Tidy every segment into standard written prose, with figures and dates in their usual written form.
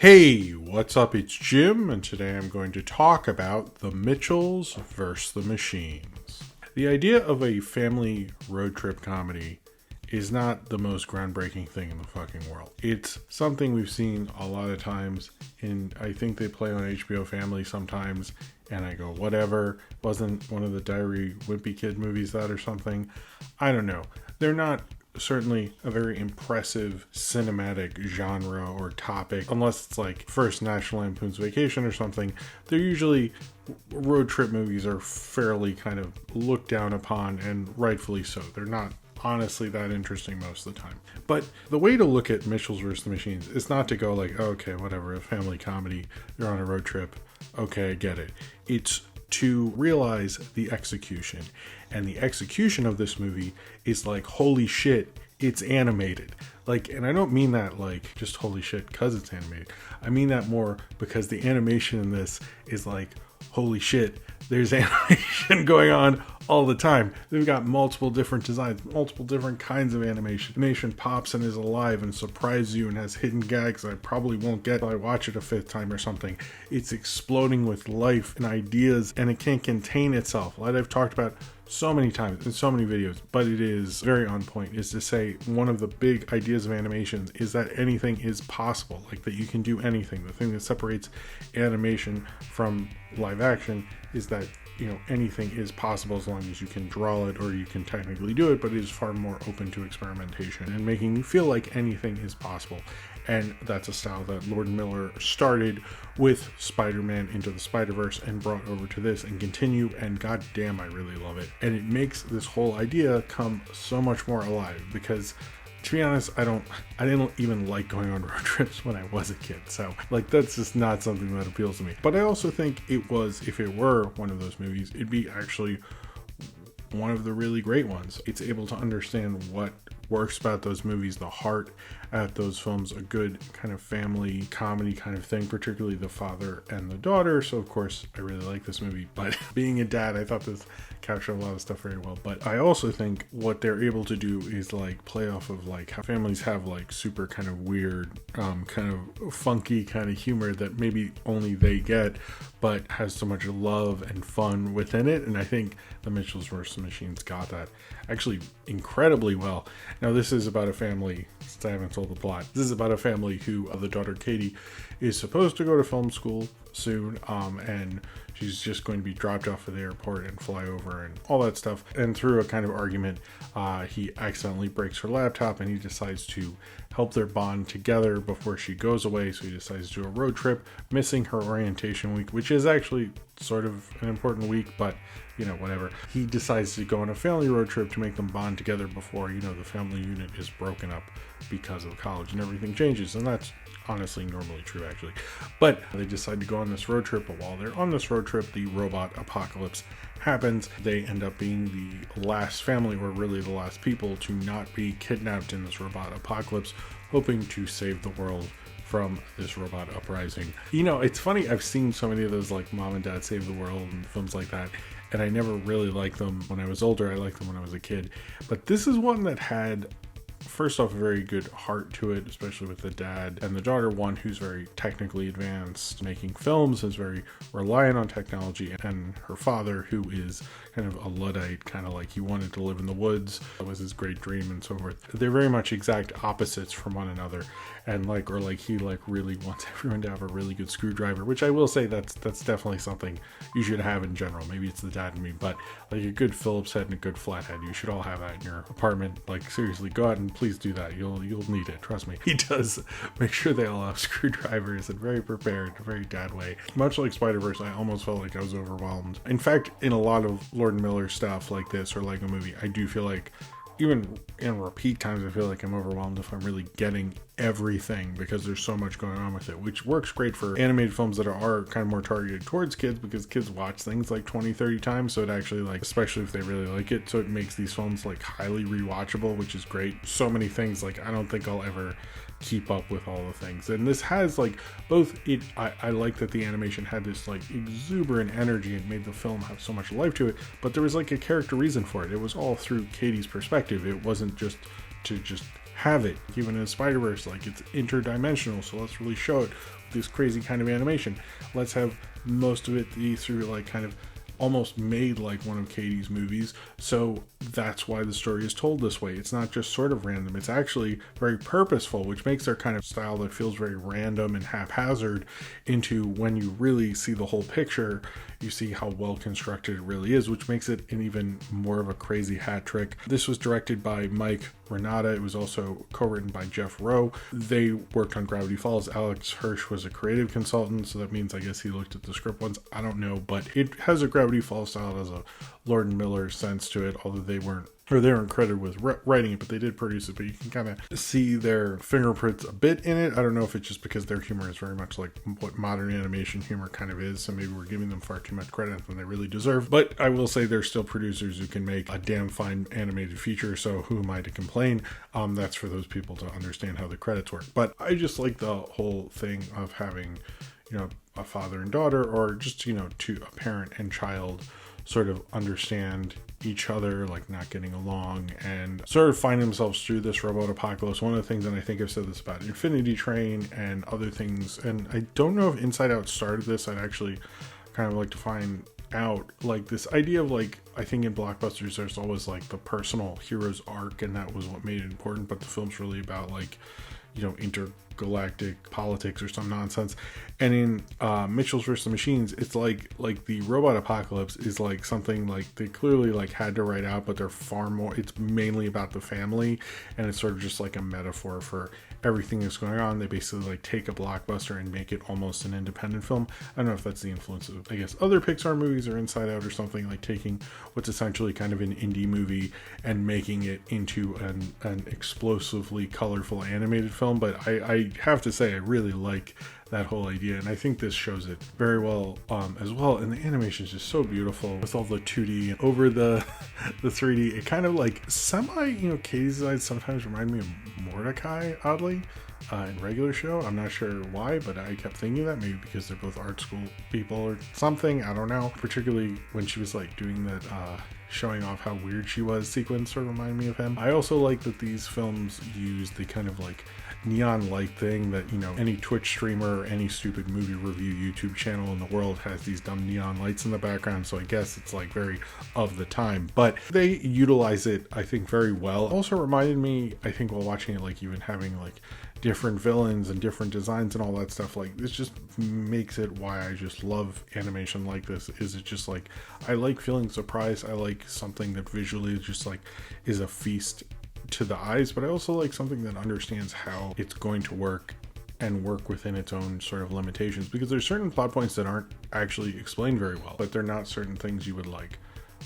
Hey, what's up? It's Jim, and today I'm going to talk about The Mitchells vs. the Machines. The idea of a family road trip comedy is not the most groundbreaking thing in the fucking world. It's something we've seen a lot of times, and I think they play on HBO Family sometimes, and I go, whatever. Wasn't one of the Diary Wimpy Kid movies that or something? I don't know. They're not certainly a very impressive cinematic genre or topic, unless it's like First National Lampoon's Vacation or something. They're usually, road trip movies are fairly kind of looked down upon, and rightfully so. They're not honestly that interesting most of the time. But the way to look at Mitchells vs. the Machines is not to go like, okay, whatever, a family comedy, they're on a road trip, okay, I get it. It's to realize the execution. And the execution of this movie is like, holy shit, it's animated. Like, and I don't mean that like just holy shit because it's animated. I mean that more because the animation in this is like, holy shit, there's animation going on all the time. They've got multiple different designs, multiple different kinds of animation. Animation pops and is alive and surprises you and has hidden gags I probably won't get if I watch it a fifth time or something. It's exploding with life and ideas, and it can't contain itself. Like I've talked about so many times in so many videos, but it is very on point, is to say one of the big ideas of animations is that anything is possible, like that you can do anything. The thing that separates animation from live action is that, you know, anything is possible as long as you can draw it or you can technically do it, but it is far more open to experimentation and making you feel like anything is possible. And that's a style that Lord & Miller started with Spider-Man Into the Spider-Verse and brought over to this and continue, and goddamn, I really love it. And it makes this whole idea come so much more alive because, to be honest, I didn't even like going on road trips when I was a kid. So like, that's just not something that appeals to me. But I also think it was, if it were one of those movies, it'd be actually one of the really great ones. It's able to understand what works about those movies, the heart at those films, a good kind of family comedy kind of thing, particularly the father and the daughter. So of course I really like this movie, but being a dad, I thought this captured a lot of stuff very well. But I also think what they're able to do is like play off of like how families have like super kind of weird, kind of funky kind of humor that maybe only they get, but has so much love and fun within it. And I think The Mitchells vs. the Machines got that actually incredibly well. Now this is about a family, since I haven't told the plot, this is about a family who, the daughter Katie is supposed to go to film school soon, and she's just going to be dropped off at the airport and fly over and all that stuff. And through a kind of argument, he accidentally breaks her laptop, and he decides to help their bond together before she goes away. So he decides to do a road trip, missing her orientation week, which is actually sort of an important week, but you know, whatever. He decides to go on a family road trip to make them bond together before, you know, the family unit is broken up because of college and everything changes. And that's honestly normally true, actually. But they decide to go on this road trip, but while they're on this road trip, the robot apocalypse happens. They end up being the last family, or really the last people, to not be kidnapped in this robot apocalypse, hoping to save the world from this robot uprising. You know, it's funny, I've seen so many of those like Mom and Dad Save the World and films like that, and I never really liked them when I was older. I liked them when I was a kid. But this is one that had, first off, a very good heart to it, especially with the dad and the daughter, one who's very technically advanced, making films, is very reliant on technology, and her father, who is kind of a Luddite, kind of like he wanted to live in the woods, that was his great dream and so forth. They're very much exact opposites from one another, and like, or like he like really wants everyone to have a really good screwdriver, which I will say that's definitely something you should have in general. Maybe it's the dad in me, but like a good Phillips head and a good flathead, you should all have that in your apartment. Like seriously, go out and please do that. You'll need it, trust me. He does make sure they all have screwdrivers, and very prepared, very dad way. Much like Spider-Verse, I almost felt like I was overwhelmed. In fact, in a lot of Lord & Miller stuff like this, or like a movie, I do feel like, even in repeat times, I feel like I'm overwhelmed if I'm really getting everything, because there's so much going on with it, which works great for animated films that are kind of more targeted towards kids, because kids watch things like 20-30 times, so it actually, like, especially if they really like it, so it makes these films like highly rewatchable, which is great. So many things, like I don't think I'll ever keep up with all the things, and this has like both it I like that the animation had this like exuberant energy and made the film have so much life to it, but there was like a character reason for it. It was all through Katie's perspective. It wasn't just to just have it. Even in Spider-Verse, like, it's interdimensional, so let's really show it with this crazy kind of animation. Let's have most of it be through like kind of almost made like one of Katie's movies, so that's why the story is told this way. It's not just sort of random, it's actually very purposeful, which makes their kind of style that feels very random and haphazard into, when you really see the whole picture, you see how well constructed it really is, which makes it an even more of a crazy hat trick. This was directed by Mike Renata. It was also co-written by Jeff Rowe. They worked on Gravity Falls. Alex Hirsch was a creative consultant, so that means I guess he looked at the script once. I don't know, but it has a Gravity Falls style, it has a Lord and Miller sense to it, although they weren't credited with writing it, but they did produce it. But you can kind of see their fingerprints a bit in it. I don't know if it's just because their humor is very much like what modern animation humor kind of is, so maybe we're giving them far too much credit than they really deserve. But I will say they're still producers who can make a damn fine animated feature, so who am I to complain? That's for those people to understand how the credits work. But I just like the whole thing of having, a father and daughter, or just, a parent and child sort of understand each other, like not getting along, and sort of find themselves through this robot apocalypse. One of the things, and I think I've said this about Infinity Train and other things, and I don't know if Inside Out started this. I'd actually kind of like to find out, like, this idea of, like, I think in blockbusters there's always like the personal hero's arc, and that was what made it important, but the film's really about, like, intergalactic politics or some nonsense. And in Mitchell's vs. the Machines, it's like the robot apocalypse is like something like they clearly like had to write out, but they're far more, it's mainly about the family, and it's sort of just like a metaphor for everything that's going on. They basically like take a blockbuster and make it almost an independent film. I don't know if that's the influence of, I guess, other Pixar movies or Inside Out or something, like taking what's essentially kind of an indie movie and making it into an explosively colorful animated film. But I have to say, I really like that whole idea, and I think this shows it very well as well. And the animation is just so beautiful with all the 2D over the 3D. It kind of like semi, Katie's designs sometimes remind me of Mordecai, oddly, in regular show. I'm not sure why, but I kept thinking that, maybe because they're both art school people or something, I don't know. Particularly when she was like doing that showing off how weird she was sequence sort of remind me of him. I also like that these films use the kind of like neon light thing that, any Twitch streamer or any stupid movie review YouTube channel in the world has these dumb neon lights in the background, so I guess it's like very of the time, but they utilize it, I think, very well. It also reminded me, I think, while watching it, like even having like different villains and different designs and all that stuff, like this just makes it why I just love animation like this. Is it just like, I like feeling surprised, I like something that visually is just like is a feast to the eyes, but I also like something that understands how it's going to work and work within its own sort of limitations, because there's certain plot points that aren't actually explained very well, but they're not certain things you would like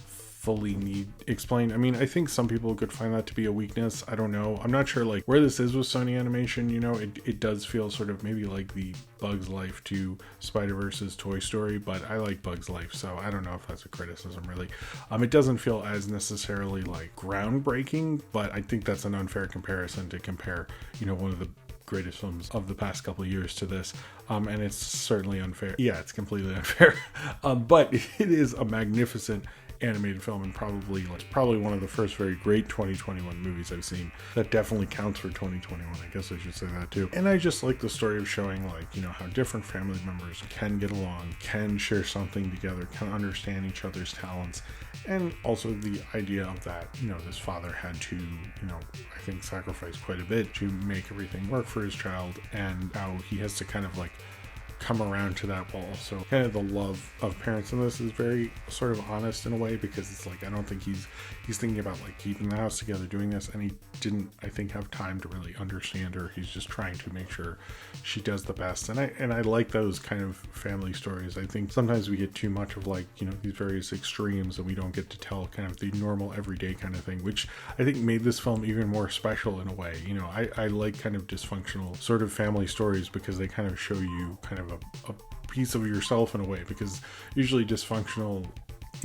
fully need explained. I mean, I think some people could find that to be a weakness. I don't know. I'm not sure like where this is with Sony Animation. It does feel sort of maybe like the Bugs Life to Spider-Verse's Toy Story, but I like Bugs Life, so I don't know if that's a criticism really. It doesn't feel as necessarily like groundbreaking, but I think that's an unfair comparison to compare, one of the greatest films of the past couple of years to this, and it's certainly unfair. Yeah, it's completely unfair, but it is a magnificent animated film, and probably one of the first very great 2021 movies I've seen. That definitely counts for 2021. I guess I should say that too. And I just like the story of showing like, how different family members can get along, can share something together, can understand each other's talents, and also the idea of that, this father had to, I think sacrifice quite a bit to make everything work for his child, and how he has to kind of like come around to that, while also kind of the love of parents in this is very sort of honest in a way, because it's like I don't think he's thinking about like keeping the house together doing this, and he didn't, I think, have time to really understand her. He's just trying to make sure she does the best, and I like those kind of family stories. I think sometimes we get too much of like these various extremes, and we don't get to tell kind of the normal everyday kind of thing, which I think made this film even more special in a way. I like kind of dysfunctional sort of family stories, because they kind of show you kind of a piece of yourself in a way, because usually dysfunctional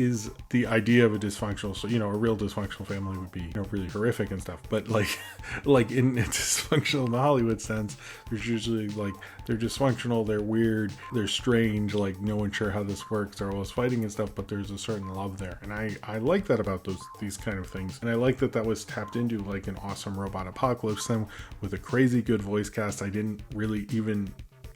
is the idea of a dysfunctional, so, a real dysfunctional family would be, really horrific and stuff. But like in a dysfunctional in the Hollywood sense, there's usually like, they're dysfunctional, they're weird, they're strange, like no one's sure how this works, they're always fighting and stuff, but there's a certain love there. And I like that about these kind of things. And I like that was tapped into like an awesome robot apocalypse thing with a crazy good voice cast.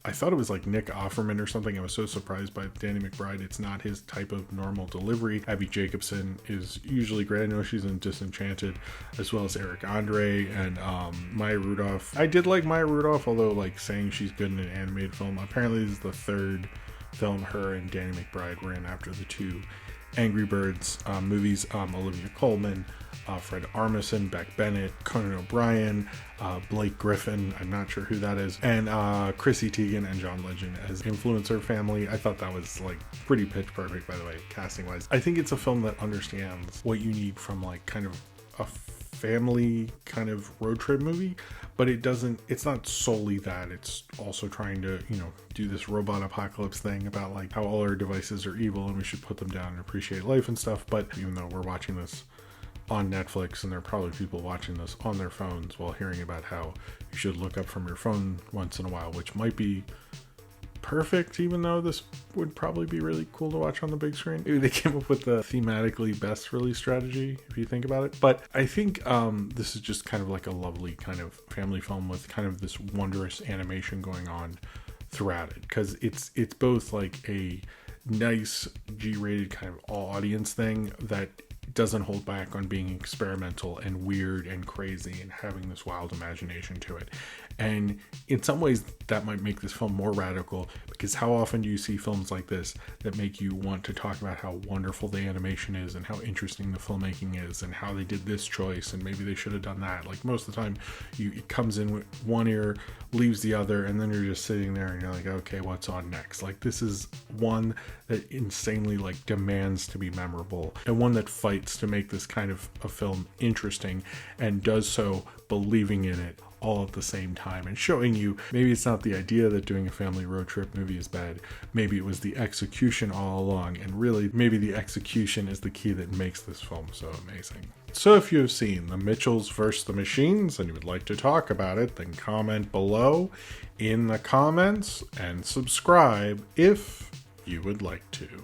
I thought it was like Nick Offerman or something. I was so surprised by Danny McBride. It's not his type of normal delivery. Abby Jacobson is usually great. I know she's in Disenchanted, as well as Eric Andre and Maya Rudolph. I did like Maya Rudolph, although like saying she's good in an animated film. Apparently this is the third film her and Danny McBride were in after the two Angry Birds movies. Olivia Colman, Fred Armisen, Beck Bennett, Conan O'Brien, Blake Griffin, I'm not sure who that is, and Chrissy Teigen and John Legend as influencer family. I thought that was like pretty pitch perfect, by the way, casting wise. I think it's a film that understands what you need from like kind of a family kind of road trip movie, but it's not solely that. It's also trying to, do this robot apocalypse thing about like how all our devices are evil and we should put them down and appreciate life and stuff. But even though we're watching this on Netflix, and there are probably people watching this on their phones while hearing about how you should look up from your phone once in a while, which might be perfect, even though this would probably be really cool to watch on the big screen. Maybe they came up with the thematically best release strategy, if you think about it. But I think this is just kind of like a lovely kind of family film with kind of this wondrous animation going on throughout it, because it's both like a nice G-rated kind of all audience thing that doesn't hold back on being experimental and weird and crazy and having this wild imagination to it. And in some ways that might make this film more radical, because how often do you see films like this that make you want to talk about how wonderful the animation is and how interesting the filmmaking is and how they did this choice and maybe they should have done that. Like most of the time it comes in with one ear, leaves the other, and then you're just sitting there and you're like, okay, what's on next? Like this is one that insanely like demands to be memorable, and one that fights to make this kind of a film interesting, and does so believing in it all at the same time, and showing you maybe it's not the idea that doing a family road trip movie is bad, maybe it was the execution all along, and really maybe the execution is the key that makes this film so amazing. So if you have seen The Mitchells vs. the Machines and you would like to talk about it, then comment below in the comments and subscribe if you would like to.